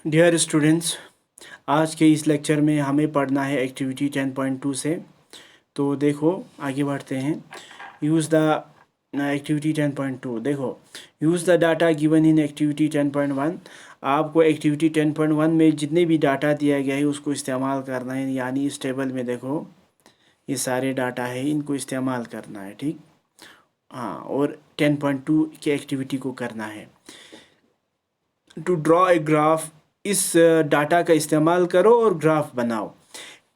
Dear students, आज के इस लेक्चर में हमें पढ़ना है एक्टिविटी 10.2 से। तो देखो आगे बढ़ते हैं। Use the activity 10.2। देखो, use the data given in activity 10.1। आपको एक्टिविटी 10.1 में जितने भी डाटा दिया गया है उसको इस्तेमाल करना है। यानी इस टेबल में देखो ये सारे डाटा है, इनको इस्तेमाल करना है। ठीक, हाँ, और 10.2 की एक्टिविटी को करना है। टू ड्रॉ ए ग्राफ, इस डाटा का इस्तेमाल करो और ग्राफ बनाओ।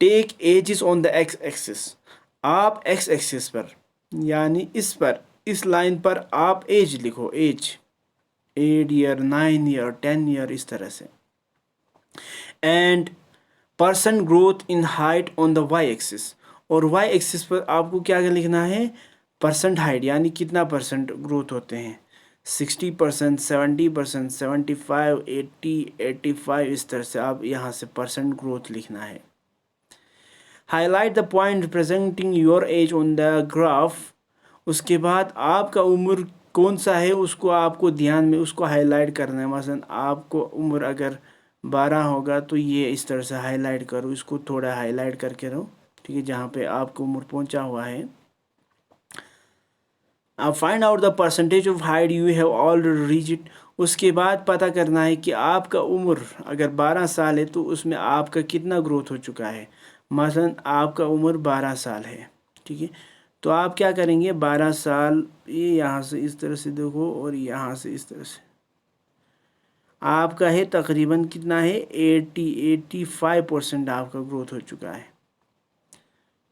Take age is on the X axis. आप एक्स एक्सिस पर यानी इस लाइन पर आप एज लिखो। एज 8 ईयर, 9 ईयर, 10 ईयर, इस तरह से। And person growth in height on the Y axis. और वाई एक्सिस पर आपको क्या लिखना है? परसेंट हाइट, यानी कितना परसेंट ग्रोथ होते हैं। 60%, 70%, 75, 80, 85, इस तरह से आप यहाँ से परसेंट ग्रोथ लिखना है। Highlight the point representing your age on the graph. उसके बाद आपका उम्र कौन सा है उसको आपको ध्यान में उसको हाईलाइट करना है। मसलन आपको उम्र अगर 12 होगा तो ये इस तरह से हाईलाइट करो, इसको थोड़ा हाईलाइट करके रहो। ठीक है, जहाँ पे आपको उम्र पहुँचा हुआ है। अब find out the percentage of height you have already reached. उसके बाद पता करना है कि आपका उम्र अगर 12 साल है तो उसमें आपका कितना ग्रोथ हो चुका है। मसलन आपका उम्र 12 साल है। ठीक है, तो आप क्या करेंगे? 12 साल, ये यहाँ से इस तरह से देखो और यहाँ से इस तरह से आपका है तकरीबन कितना है? 85% आपका ग्रोथ हो चुका है।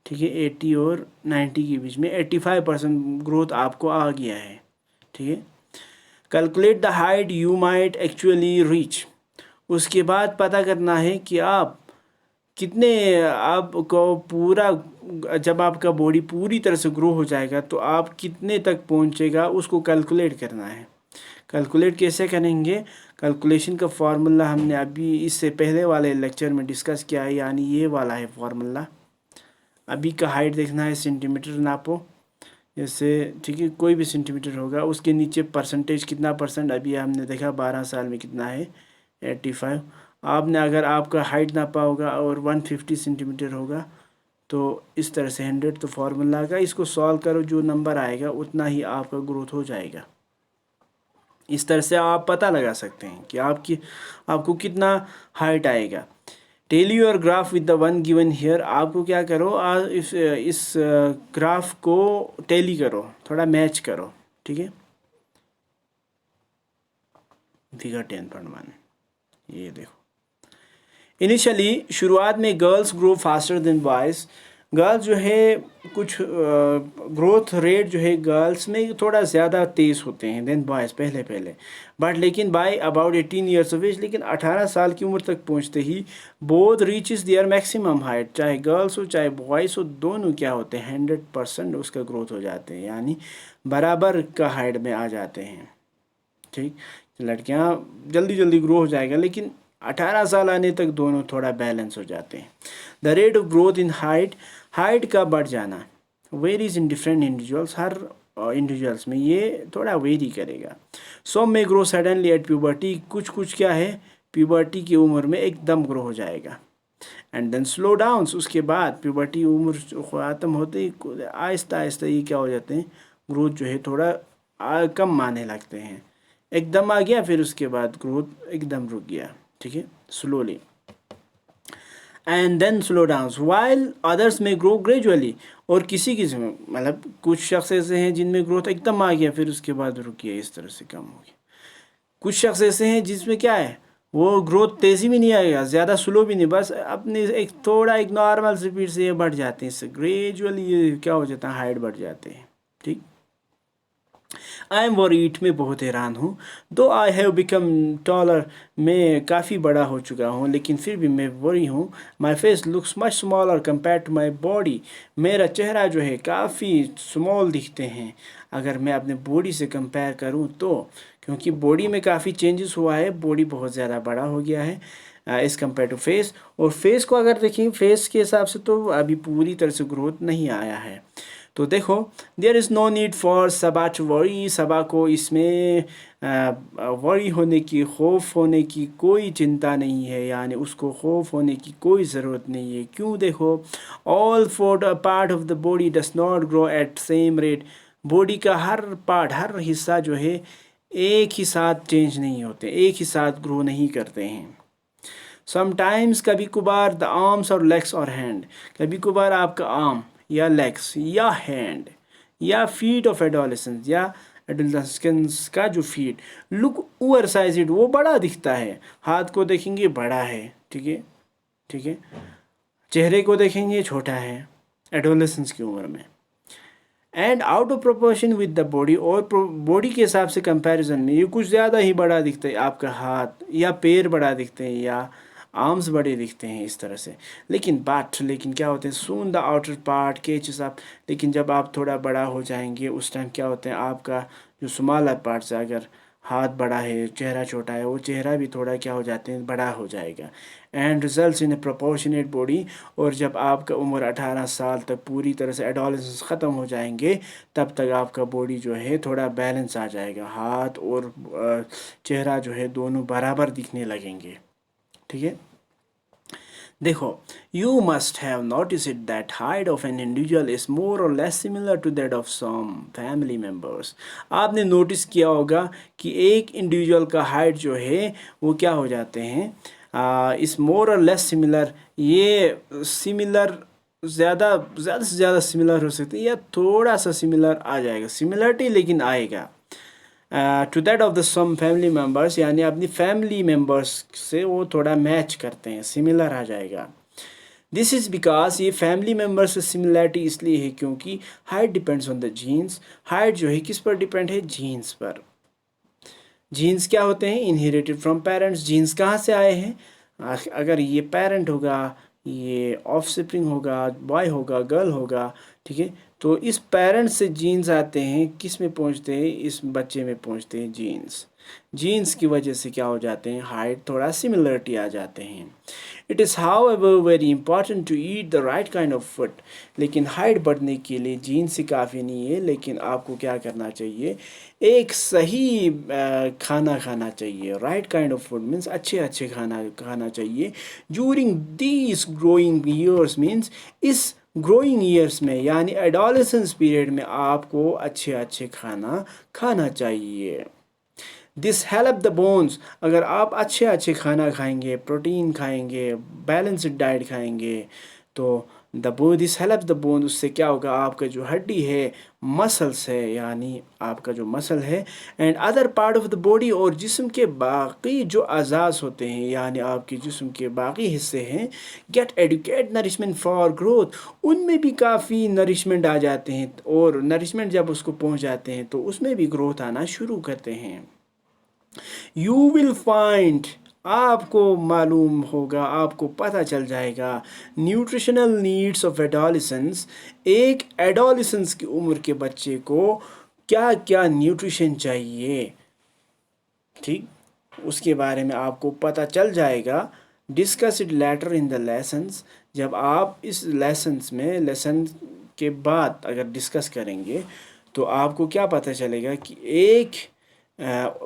ठीक है, 80 और 90 के बीच में 85% ग्रोथ आपको आ गया है। ठीक है, calculate the height you might actually reach. उसके बाद पता करना है कि आप कितने, आपको पूरा, जब आपका बॉडी पूरी तरह से ग्रो हो जाएगा तो आप कितने तक पहुंचेगा उसको कैलकुलेट करना है। कैलकुलेट कैसे करेंगे? कैलकुलेशन का फार्मूला हमने अभी इससे पहले वाले लेक्चर में डिस्कस किया है, यानी ये वाला है फार्मूला। अभी का हाइट देखना है, सेंटीमीटर नापो जैसे। ठीक है, कोई भी सेंटीमीटर होगा, उसके नीचे परसेंटेज कितना परसेंट, अभी हमने देखा 12 साल में कितना है, 85। आपने अगर आपका हाइट नापा होगा और 150 सेंटीमीटर होगा तो इस तरह से 100, तो फार्मूला का इसको सॉल्व करो, जो नंबर आएगा उतना ही आपका ग्रोथ हो जाएगा। इस तरह से आप पता लगा सकते हैं कि आपको कितना हाइट आएगा। Tally your graph with the one given here. आपको क्या करो, इस ग्राफ को टेली करो, थोड़ा मैच करो। ठीक है, फिगर 10.1 ये देखो। इनिशियली, शुरुआत में girls grow faster than boys. Girls जो है कुछ ग्रोथ रेट जो है गर्ल्स में थोड़ा ज़्यादा तेज़ होते हैं देन बॉयज़ पहले। बट लेकिन by about 18 years of age, लेकिन 18 साल की उम्र तक पहुंचते ही both reaches their maximum height. चाहे गर्ल्स हो चाहे बॉयज़ हो, दोनों क्या होते हैं? 100% उसका ग्रोथ हो जाते हैं, यानी बराबर का हाइट में आ जाते हैं। ठीक, लड़कियां जल्दी जल्दी ग्रो हो जाएगा, लेकिन 18 साल आने तक दोनों थोड़ा बैलेंस हो जाते हैं। The rate of growth in height का बढ़ जाना varies in different individuals. Her individuals में ये थोड़ा वेरी करेगा। सम में ग्रो सडनली एट प्यूबर्टी। कुछ क्या है, प्यूबर्टी की उम्र में एकदम ग्रो हो जाएगा। एंड देन स्लो डाउन, उसके बाद प्यूबर्टी उम्र ख़त्म होते ही आहिस्ता आहिस्ता ये क्या हो जाते हैं, ग्रोथ जो है थोड़ा कम माने लगते हैं। एकदम आ गया, फिर उसके बाद ग्रोथ एकदम रुक गया। ठीक है, slowly. And then slow down while others में ग्रो ग्रेजुअली। और किसी मतलब कुछ शख्स ऐसे हैं जिनमें ग्रोथ एकदम आ गया, फिर उसके बाद रुक गया, इस तरह से कम हो गया। कुछ शख्स ऐसे हैं जिसमें क्या है, वो ग्रोथ तेज़ी भी नहीं आएगा, ज़्यादा स्लो भी नहीं, बस अपने एक थोड़ा एक नॉर्मल स्पीड से ये बढ़ जाते हैं। इससे ग्रेजुअली ये क्या हो जाता है, हाइट बढ़ जाते हैं। ठीक, आई एम वरीड, में बहुत हैरान हूँ। दो आई हैव बिकम टॉलर, मैं काफ़ी बड़ा हो चुका हूँ लेकिन फिर भी मैं वरी हूँ। My face looks much smaller compare to my body. मेरा चेहरा जो है काफ़ी स्मॉल दिखते हैं अगर मैं अपने बॉडी से कंपेयर करूँ तो, क्योंकि बॉडी में काफ़ी चेंजेस हुआ है, बॉडी बहुत ज़्यादा बड़ा हो गया है एज़ कम्पेयर टू फेस। और फेस को अगर देखें, फेस के हिसाब से तो अभी पूरी तरह से ग्रोथ नहीं आया है। तो देखो, there is no need for Saba to worry. Saba को इसमें वरी होने की, खौफ होने की कोई चिंता नहीं है, यानी उसको खौफ होने की कोई ज़रूरत नहीं है। क्यों? देखो, all four part of the body does not grow at same rate. Body का हर पार्ट, हर हिस्सा जो है एक ही साथ चेंज नहीं होते, एक ही साथ ग्रो नहीं करते हैं। समटाइम्स, कभी कभार, द आर्म्स और लेग्स और हैंड, कभी कभार आपका आर्म या लेग्स या हैंड या फीट ऑफ एडोलेसेंस या एडोलेसेंस का जो फीट लुक ओवर साइज्ड, वो बड़ा दिखता है। हाथ को देखेंगे बड़ा है, ठीक है, ठीक है। चेहरे को देखेंगे छोटा है एडोलेसेंस की उम्र में। And out of proportion with the body, और बॉडी के हिसाब से कंपैरिजन में ये कुछ ज़्यादा ही बड़ा दिखता है। आपका हाथ या पैर बड़ा दिखते हैं या आर्म्स बड़े दिखते हैं इस तरह से। लेकिन क्या होते हैं, soon the outer part catches up. लेकिन जब आप थोड़ा बड़ा हो जाएंगे उस टाइम क्या होता है, आपका जो स्मॉलर पार्ट्स, अगर हाथ बड़ा है, चेहरा छोटा है, वो चेहरा भी थोड़ा क्या हो जाते हैं, बड़ा हो जाएगा। And results in A proportionate body. और जब आपका उम्र 18 साल तक पूरी तरह से एडोलेसेंस ख़त्म हो जाएंगे, तब तक आपका बॉडी जो है थोड़ा बैलेंस आ जाएगा, हाथ और चेहरा जो है दोनों बराबर दिखने लगेंगे, ठीक है। देखो, you must have noticed that height of an individual is more और less similar to that of some family members. आपने नोटिस किया होगा कि एक इंडिविजुअल का हाइट जो है वो क्या हो जाते हैं, इस मोर और लेस सिमिलर, ये सिमिलर ज़्यादा से ज़्यादा सिमिलर हो सकते हैं या थोड़ा सा सिमिलर आ जाएगा, सिमिलरिटी लेकिन आएगा to that of the some family members, यानी अपनी फैमिली मेम्बर्स से वो थोड़ा मैच करते हैं, सिमिलर आ जाएगा। दिस इज़ बिकॉज, ये फैमिली मेम्बर से सिमिलरिटी इसलिए है क्योंकि height depends on the genes. Height जो है किस पर डिपेंड है, जीन्स पर। जीन्स क्या होते हैं, इनहेरिटेड फ्रॉम पेरेंट्स। जीन्स कहाँ से आए हैं, अगर ये पेरेंट होगा, ये ऑफस्प्रिंग होगा, बॉय होगा, गर्ल होगा, ठीक है। तो इस पेरेंट्स से जीन्स आते हैं, किस में पहुंचते हैं, इस बच्चे में पहुंचते हैं जीन्स। जीन्स की वजह से क्या हो जाते हैं, हाइट थोड़ा सिमिलरिटी आ जाते हैं। It is however very important to eat the right kind of food. लेकिन हाइट बढ़ने के लिए जीन्स से काफ़ी नहीं है, लेकिन आपको क्या करना चाहिए, एक सही खाना खाना चाहिए। Right kind of food means अच्छे खाना खाना चाहिए। During these growing years means, इस ग्रोइंग ईयर्स में यानी एडोलेसेंस पीरियड में आपको अच्छे खाना खाना चाहिए। दिस हेल्प द बोन्स, अगर आप अच्छे खाना खाएंगे, प्रोटीन खाएंगे, बैलेंस्ड डाइट खाएंगे, तो दिस हेल्प द बोन, उससे क्या होगा, आपका जो हड्डी है, मसल्स है, यानी आपका जो मसल है, and other part of the body, और जिस्म के बाकी जो अज़ाज़ होते हैं, यानी आपके जिस्म के बाकी हिस्से हैं, get adequate nourishment for growth, उनमें भी काफ़ी नरिशमेंट आ जाते हैं। और नरिशमेंट जब उसको पहुंच जाते हैं तो उसमें भी ग्रोथ आना शुरू करते हैं। यू विल फाइंड, आपको मालूम होगा, आपको पता चल जाएगा, न्यूट्रिशनल नीड्स ऑफ एडोलेसेंस, एक एडोलेसेंस की उम्र के बच्चे को क्या क्या न्यूट्रिशन चाहिए, ठीक, उसके बारे में आपको पता चल जाएगा। Discuss it later in the lessons, जब आप इस लेसन के बाद अगर डिस्कस करेंगे तो आपको क्या पता चलेगा कि एक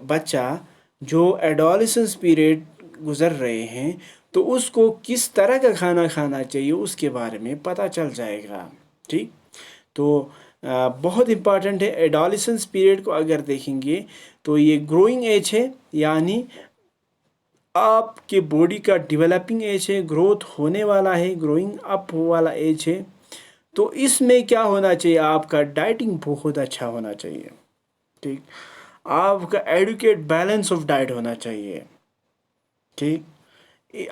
बच्चा जो एडोलेसेंस पीरियड गुज़र रहे हैं तो उसको किस तरह का खाना खाना चाहिए, उसके बारे में पता चल जाएगा, ठीक। तो बहुत इम्पॉर्टेंट है। एडोलेसेंस पीरियड को अगर देखेंगे तो ये ग्रोइंग एज है, यानी आपके बॉडी का डेवलपिंग एज है, ग्रोथ होने वाला है, ग्रोइंग अप वाला एज है। तो इसमें क्या होना चाहिए, आपका डाइटिंग बहुत अच्छा होना चाहिए, ठीक। आपका एडुकेट बैलेंस ऑफ डाइट होना चाहिए, ठीक।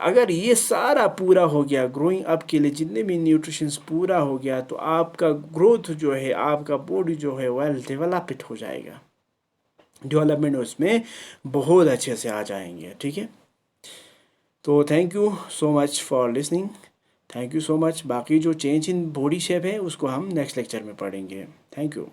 अगर ये सारा पूरा हो गया, ग्रोइंग अप के लिए जितने भी न्यूट्रिशंस पूरा हो गया, तो आपका ग्रोथ जो है, आपका बॉडी जो है वेल डेवलप्ड हो जाएगा, डेवलपमेंट उसमें बहुत अच्छे से आ जाएंगे, ठीक है। तो thank you so much for listening, thank you so much. बाकी जो चेंज इन बॉडी शेप है उसको हम नेक्स्ट लेक्चर में पढ़ेंगे। Thank you.